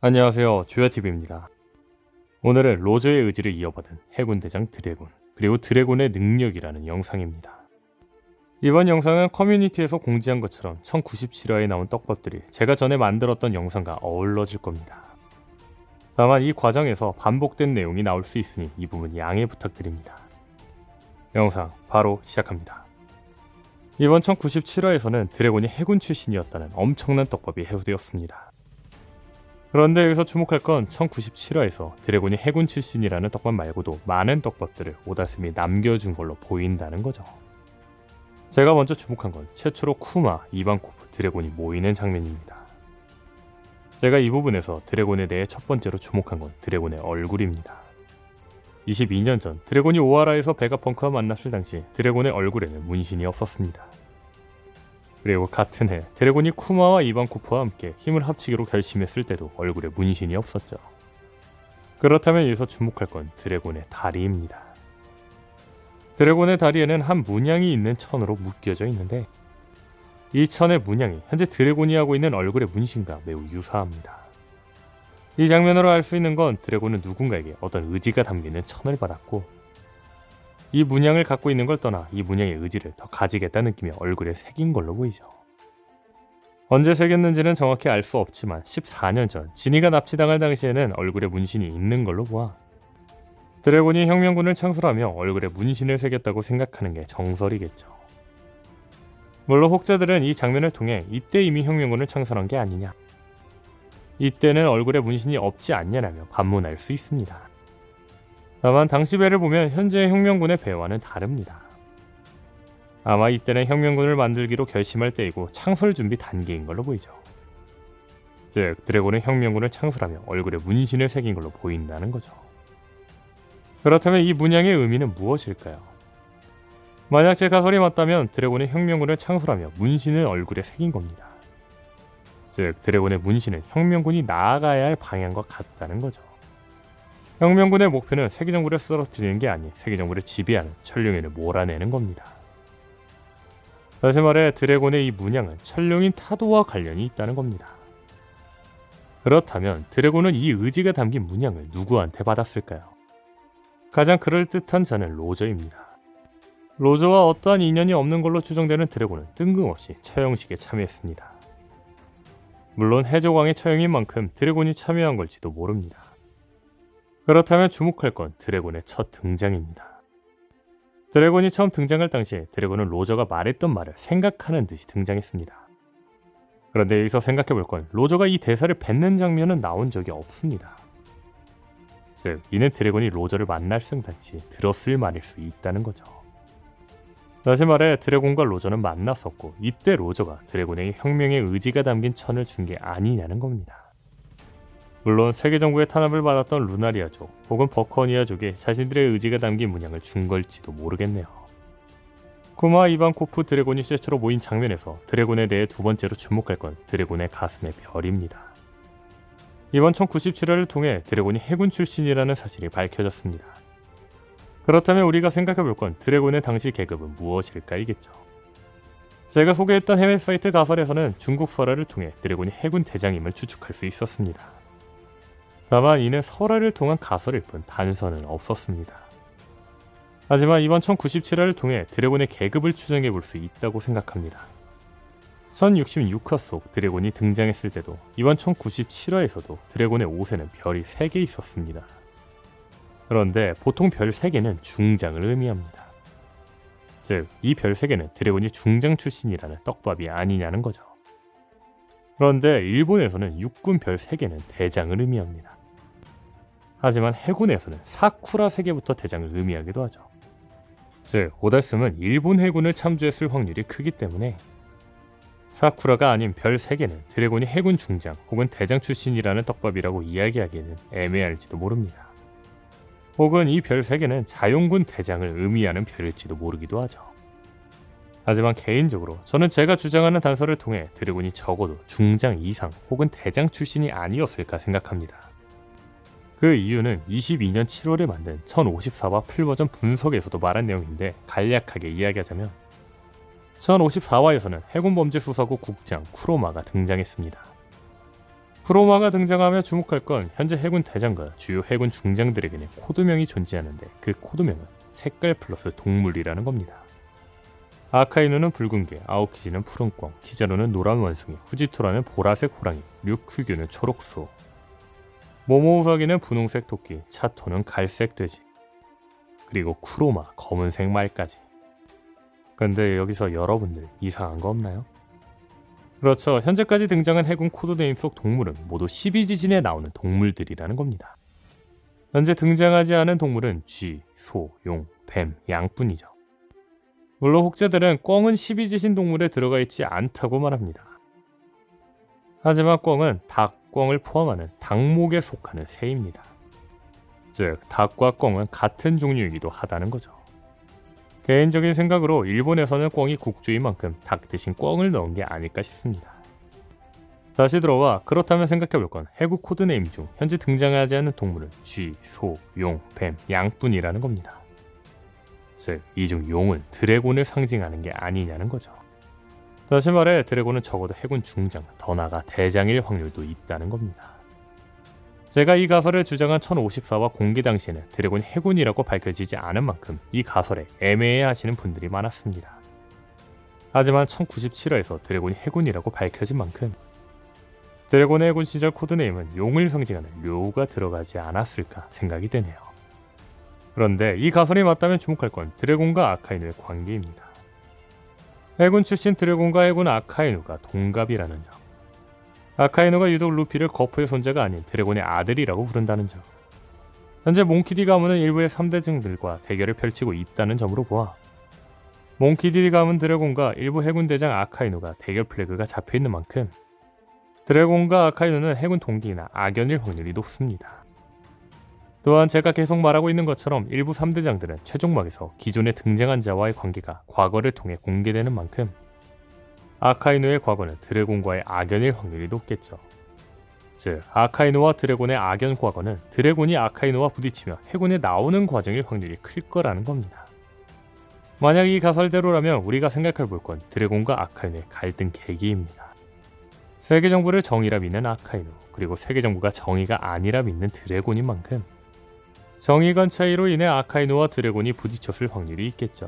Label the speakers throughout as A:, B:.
A: 안녕하세요, 주야TV입니다. 오늘은 로저의 의지를 이어받은 해군 대장 드래곤, 그리고 드래곤의 능력이라는 영상입니다. 이번 영상은 커뮤니티에서 공지한 것처럼 1097화에 나온 떡밥들이 제가 전에 만들었던 영상과 어우러질 겁니다. 다만 이 과정에서 반복된 내용이 나올 수 있으니 이 부분 양해 부탁드립니다. 영상 바로 시작합니다. 이번 1097화에서는 드래곤이 해군 출신이었다는 엄청난 떡밥이 해소되었습니다. 그런데 여기서 주목할 건 1097화에서 드래곤이 해군 출신이라는 떡밥 말고도 많은 떡밥들을 오다스미 남겨준 걸로 보인다는 거죠. 제가 먼저 주목한 건 최초로 쿠마, 이반코프, 드래곤이 모이는 장면입니다. 제가 이 부분에서 드래곤에 대해 첫 번째로 주목한 건 드래곤의 얼굴입니다. 22년 전 드래곤이 오하라에서 베가펑크와 만났을 당시 드래곤의 얼굴에는 문신이 없었습니다. 그리고 같은 해 드래곤이 쿠마와 이반코프와 함께 힘을 합치기로 결심했을 때도 얼굴에 문신이 없었죠. 그렇다면 여기서 주목할 건 드래곤의 다리입니다. 드래곤의 다리에는 한 문양이 있는 천으로 묶여져 있는데 이 천의 문양이 현재 드래곤이 하고 있는 얼굴의 문신과 매우 유사합니다. 이 장면으로 알 수 있는 건 드래곤은 누군가에게 어떤 의지가 담기는 천을 받았고 이 문양을 갖고 있는 걸 떠나 이 문양의 의지를 더 가지겠다는 느낌이 얼굴에 새긴 걸로 보이죠. 언제 새겼는지는 정확히 알 수 없지만 14년 전 진이가 납치당할 당시에는 얼굴에 문신이 있는 걸로 보아 드래곤이 혁명군을 창설하며 얼굴에 문신을 새겼다고 생각하는 게 정설이겠죠. 물론 혹자들은 이 장면을 통해 이때 이미 혁명군을 창설한 게 아니냐, 이때는 얼굴에 문신이 없지 않냐라며 반문할 수 있습니다. 다만 당시 배를 보면 현재의 혁명군의 배와는 다릅니다. 아마 이때는 혁명군을 만들기로 결심할 때이고 창설 준비 단계인 걸로 보이죠. 즉 드래곤은 혁명군을 창설하며 얼굴에 문신을 새긴 걸로 보인다는 거죠. 그렇다면 이 문양의 의미는 무엇일까요? 만약 제 가설이 맞다면 드래곤은 혁명군을 창설하며 문신을 얼굴에 새긴 겁니다. 즉 드래곤의 문신은 혁명군이 나아가야 할 방향과 같다는 거죠. 혁명군의 목표는 세계정부를 쓰러뜨리는 게 아닌 세계정부를 지배하는 천룡인을 몰아내는 겁니다. 다시 말해 드래곤의 이 문양은 천룡인 타도와 관련이 있다는 겁니다. 그렇다면 드래곤은 이 의지가 담긴 문양을 누구한테 받았을까요? 가장 그럴듯한 자는 로저입니다. 로저와 어떠한 인연이 없는 걸로 추정되는 드래곤은 뜬금없이 처형식에 참여했습니다. 물론 해적왕의 처형인 만큼 드래곤이 참여한 걸지도 모릅니다. 그렇다면 주목할 건 드래곤의 첫 등장입니다. 드래곤이 처음 등장할 당시에 드래곤은 로저가 말했던 말을 생각하는 듯이 등장했습니다. 그런데 여기서 생각해볼 건 로저가 이 대사를 뱉는 장면은 나온 적이 없습니다. 즉 이는 드래곤이 로저를 만날 당시 들었을 말일 수 있다는 거죠. 다시 말해 드래곤과 로저는 만났었고 이때 로저가 드래곤에게 혁명의 의지가 담긴 천을 준 게 아니냐는 겁니다. 물론 세계정부의 탄압을 받았던 루나리아족 혹은 버커니아족이 자신들의 의지가 담긴 문양을 준 걸지도 모르겠네요. 쿠마, 이반코프, 드래곤이 최초로 모인 장면에서 드래곤에 대해 두 번째로 주목할 건 드래곤의 가슴의 별입니다. 이번 1097화를 통해 드래곤이 해군 출신이라는 사실이 밝혀졌습니다. 그렇다면 우리가 생각해볼 건 드래곤의 당시 계급은 무엇일까이겠죠. 제가 소개했던 해외 사이트 가설에서는 중국 설화를 통해 드래곤이 해군 대장임을 추측할 수 있었습니다. 다만 이는 설화를 통한 가설일 뿐 단서는 없었습니다. 하지만 이번 1097화를 통해 드래곤의 계급을 추정해 볼 수 있다고 생각합니다. 1066화 속 드래곤이 등장했을 때도 이번 1097화에서도 드래곤의 옷에는 별이 3개 있었습니다. 그런데 보통 별 3개는 중장을 의미합니다. 즉, 이 별 3개는 드래곤이 중장 출신이라는 떡밥이 아니냐는 거죠. 그런데 일본에서는 육군 별 3개는 대장을 의미합니다. 하지만 해군에서는 사쿠라 3개부터 대장을 의미하기도 하죠. 즉, 오다스는 일본 해군을 참조했을 확률이 크기 때문에 사쿠라가 아닌 별 3개는 드래곤이 해군 중장 혹은 대장 출신이라는 떡밥이라고 이야기하기에는 애매할지도 모릅니다. 혹은 이 별 3개는 자용군 대장을 의미하는 별일지도 모르기도 하죠. 하지만 개인적으로 저는 제가 주장하는 단서를 통해 드래곤이 적어도 중장 이상 혹은 대장 출신이 아니었을까 생각합니다. 그 이유는 22년 7월에 만든 1054화 풀버전 분석에서도 말한 내용인데 간략하게 이야기하자면 1054화에서는 해군범죄수사국 국장 쿠로마가 등장했습니다. 프로마가 등장하며 주목할 건 현재 해군 대장과 주요 해군 중장들에게는 코드명이 존재하는데 그 코드명은 색깔 플러스 동물이라는 겁니다. 아카이누는 붉은 개, 아오키지는 푸른 꿩, 키자루는 노란 원숭이, 후지토라는 보라색 호랑이, 류큐규는 초록 수호, 모모우사기는 분홍색 토끼, 차토는 갈색 돼지, 그리고 쿠로마, 검은색 말까지. 근데 여기서 여러분들 이상한 거 없나요? 그렇죠. 현재까지 등장한 해군 코드네임 속 동물은 모두 12지진에 나오는 동물들이라는 겁니다. 현재 등장하지 않은 동물은 쥐, 소, 용, 뱀, 양뿐이죠. 물론 혹자들은 꿩은 12지신 동물에 들어가 있지 않다고 말합니다. 하지만 꿩은 닭, 꿩을 포함하는 닭목에 속하는 새입니다. 즉, 닭과 꿩은 같은 종류이기도 하다는 거죠. 개인적인 생각으로 일본에서는 꿩이 국주인 만큼 닭 대신 꿩을 넣은 게 아닐까 싶습니다. 다시 들어와 그렇다면 생각해볼 건 해군 코드네임 중 현재 등장하지 않는 동물은 쥐, 소, 용, 뱀, 양뿐이라는 겁니다. 즉, 이 중 용은 드래곤을 상징하는 게 아니냐는 거죠. 다시 말해 드래곤은 적어도 해군 중장, 더 나아가 대장일 확률도 있다는 겁니다. 제가 이 가설을 주장한 1054화 공개 당시에는 드래곤이 해군이라고 밝혀지지 않은 만큼 이 가설에 애매해하시는 분들이 많았습니다. 하지만 1097화에서 드래곤이 해군이라고 밝혀진 만큼 드래곤의 해군 시절 코드네임은 용을 상징하는 료우가 들어가지 않았을까 생각이 되네요. 그런데 이 가설이 맞다면 주목할 건 드래곤과 아카이누의 관계입니다. 해군 출신 드래곤과 해군 아카이누가 동갑이라는 점. 아카이누가 유독 루피를 거푸의 손자가 아닌 드래곤의 아들이라고 부른다는 점. 현재 몽키디 가문은 일부의 3대증들과 대결을 펼치고 있다는 점으로 보아 몽키디 가문 드래곤과 일부 해군 대장 아카이누가 대결 플래그가 잡혀있는 만큼 드래곤과 아카이누는 해군 동기나 악연일 확률이 높습니다. 또한 제가 계속 말하고 있는 것처럼 일부 3대장들은 최종막에서 기존에 등장한 자와의 관계가 과거를 통해 공개되는 만큼 아카이누의 과거는 드래곤과의 악연일 확률이 높겠죠. 즉, 아카이누와 드래곤의 악연 과거는 드래곤이 아카이누와 부딪히며 해군에 나오는 과정일 확률이 클 거라는 겁니다. 만약 이 가설대로라면 우리가 생각해 볼 건 드래곤과 아카이누의 갈등 계기입니다. 세계정부를 정의라 믿는 아카이누, 그리고 세계정부가 정의가 아니라 믿는 드래곤인 만큼 정의관 차이로 인해 아카이누와 드래곤이 부딪혔을 확률이 있겠죠.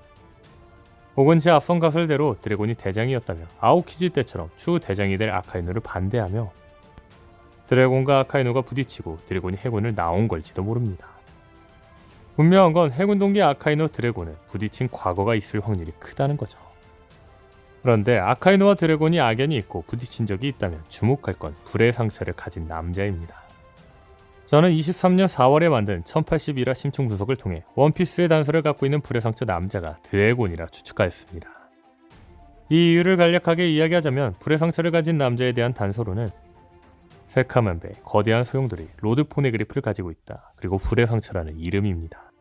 A: 혹은 제 앞선 가설대로 드래곤이 대장이었다며 아오키지 때처럼 추후 대장이 될 아카이누를 반대하며 드래곤과 아카이누가 부딪히고 드래곤이 해군을 나온 걸지도 모릅니다. 분명한 건 해군 동기 아카이누 드래곤은 부딪힌 과거가 있을 확률이 크다는 거죠. 그런데 아카이누와 드래곤이 악연이 있고 부딪힌 적이 있다면 주목할 건 불의 상처를 가진 남자입니다. 저는 23년 4월에 만든 1081화 심층 분석을 통해 원피스의 단서를 갖고 있는 불의 상처 남자가 드래곤이라 추측하였습니다. 이 이유를 간략하게 이야기하자면 불의 상처를 가진 남자에 대한 단서로는 새카만 배, 거대한 소용돌이, 로드 포네그리프를 가지고 있다. 그리고 불의 상처라는 이름입니다.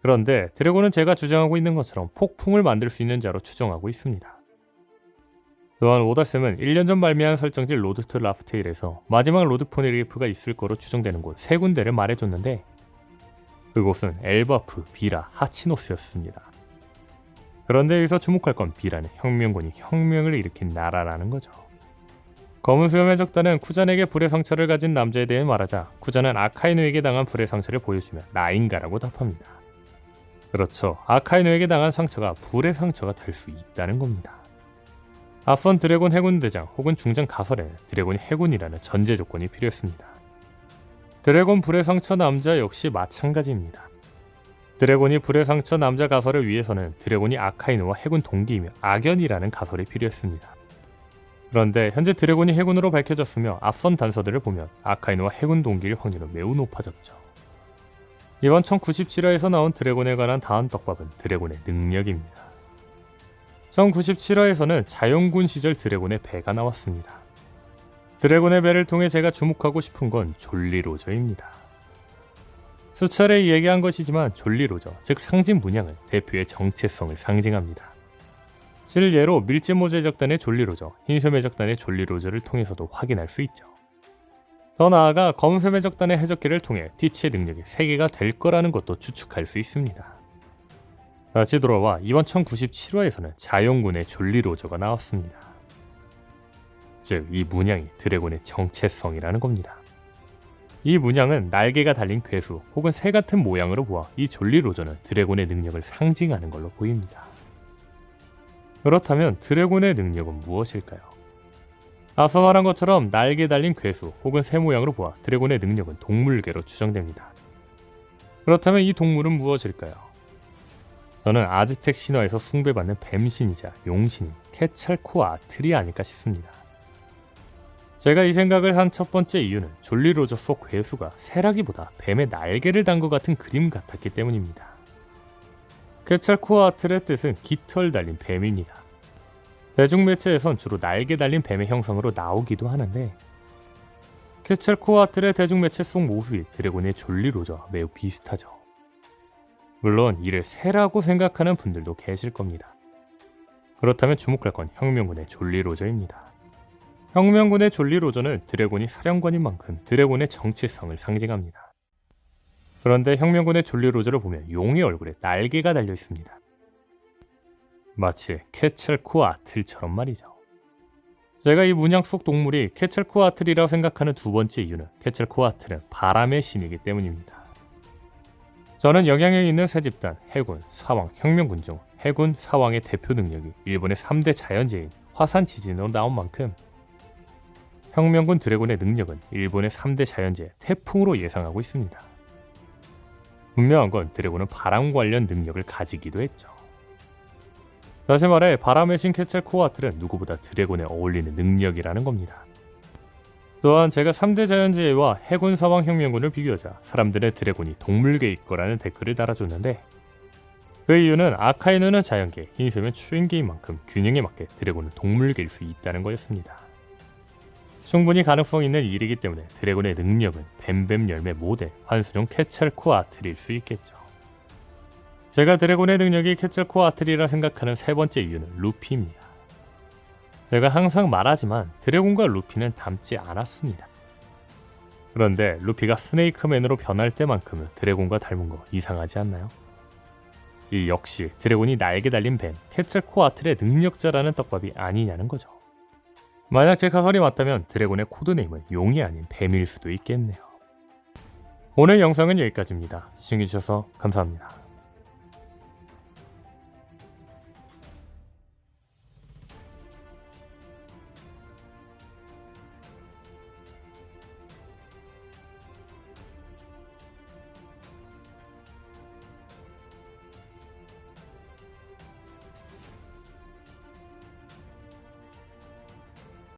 A: 그런데 드래곤은 제가 주장하고 있는 것처럼 폭풍을 만들 수 있는 자로 추정하고 있습니다. 또한 오다쌤은 1년 전 발매한 설정지 로드 투 라프테일에서 마지막 로드 포네그리프가 있을 거로 추정되는 곳 3군데를 말해줬는데 그곳은 엘바프, 비라, 하치노스였습니다. 그런데 여기서 주목할 건 비라는 혁명군이 혁명을 일으킨 나라라는 거죠. 검은 수염 해적단은 쿠잔에게 불의 상처를 가진 남자에 대해 말하자 쿠잔은 아카이누에게 당한 불의 상처를 보여주며 나인가라고 답합니다. 그렇죠. 아카이누에게 당한 상처가 불의 상처가 될 수 있다는 겁니다. 앞선 드래곤 해군 대장 혹은 중장 가설에는 드래곤이 해군이라는 전제 조건이 필요했습니다. 드래곤 불의 상처 남자 역시 마찬가지입니다. 드래곤이 불의 상처 남자 가설을 위해서는 드래곤이 아카이누와 해군 동기이며 악연이라는 가설이 필요했습니다. 그런데 현재 드래곤이 해군으로 밝혀졌으며 앞선 단서들을 보면 아카이누와 해군 동기일 확률은 매우 높아졌죠. 이번 1097화에서 나온 드래곤에 관한 다음 떡밥은 드래곤의 능력입니다. 1097화에서는 자연군 시절 드래곤의 배가 나왔습니다. 드래곤의 배를 통해 제가 주목하고 싶은 건 졸리로저입니다. 수차례 얘기한 것이지만 졸리로저, 즉 상징 문양은 대표의 정체성을 상징합니다. 실예로 밀짚모즈 해적단의 졸리로저, 흰섬 해적단의 졸리로저를 통해서도 확인할 수 있죠. 더 나아가 검은섬 해적단의 해적기를 통해 티치의 능력이 3개가 될 거라는 것도 추측할 수 있습니다. 다시 돌아와 이번 1097화에서는 자연군의 졸리로저가 나왔습니다. 즉 이 문양이 드래곤의 정체성이라는 겁니다. 이 문양은 날개가 달린 괴수 혹은 새 같은 모양으로 보아 이 졸리로저는 드래곤의 능력을 상징하는 걸로 보입니다. 그렇다면 드래곤의 능력은 무엇일까요? 앞서 말한 것처럼 날개 달린 괴수 혹은 새 모양으로 보아 드래곤의 능력은 동물계로 추정됩니다. 그렇다면 이 동물은 무엇일까요? 저는 아즈텍 신화에서 숭배받는 뱀신이자 용신인 케찰코아틀이 아닐까 싶습니다. 제가 이 생각을 한 첫 번째 이유는 졸리로저 속 괴수가 새라기보다 뱀의 날개를 단 것 같은 그림 같았기 때문입니다. 케찰코아틀의 뜻은 깃털 달린 뱀입니다. 대중매체에선 주로 날개 달린 뱀의 형상으로 나오기도 하는데 케찰코아틀의 대중매체 속 모습이 드래곤의 졸리로저와 매우 비슷하죠. 물론 이를 새라고 생각하는 분들도 계실 겁니다. 그렇다면 주목할 건 혁명군의 졸리로저입니다. 혁명군의 졸리로저는 드래곤이 사령관인 만큼 드래곤의 정체성을 상징합니다. 그런데 혁명군의 졸리로저를 보면 용의 얼굴에 날개가 달려 있습니다. 마치 케찰코아틀처럼 말이죠. 제가 이 문양 속 동물이 케찰코아틀이라고 생각하는 두 번째 이유는 케찰코아틀은 바람의 신이기 때문입니다. 저는 영향력 있는 세 집단 해군, 사왕, 혁명군 중 해군, 사왕의 대표 능력이 일본의 3대 자연재해인 화산 지진으로 나온 만큼 혁명군 드래곤의 능력은 일본의 3대 자연재해 태풍으로 예상하고 있습니다. 분명한 건 드래곤은 바람 관련 능력을 가지기도 했죠. 다시 말해 바람의 신 케찰코아틀은 누구보다 드래곤에 어울리는 능력이라는 겁니다. 또한 제가 3대 자연재해와 해군 사왕 혁명군을 비교하자 사람들의 드래곤이 동물계일 거라는 댓글을 달아줬는데 그 이유는 아카이누는 자연계, 흰수면 추인계인 만큼 균형에 맞게 드래곤은 동물계일 수 있다는 거였습니다. 충분히 가능성 있는 일이기 때문에 드래곤의 능력은 뱀뱀 열매 모델 환수령 케찰코아틀일 수 있겠죠. 제가 드래곤의 능력이 케찰코아틀이라 생각하는 세 번째 이유는 루피입니다. 제가 항상 말하지만 드래곤과 루피는 닮지 않았습니다. 그런데 루피가 스네이크맨으로 변할 때만큼은 드래곤과 닮은 거 이상하지 않나요? 이 역시 드래곤이 날개 달린 뱀 케찰코아틀의 능력자라는 떡밥이 아니냐는 거죠. 만약 제 가설이 맞다면 드래곤의 코드네임은 용이 아닌 뱀일 수도 있겠네요. 오늘 영상은 여기까지입니다. 시청해주셔서 감사합니다.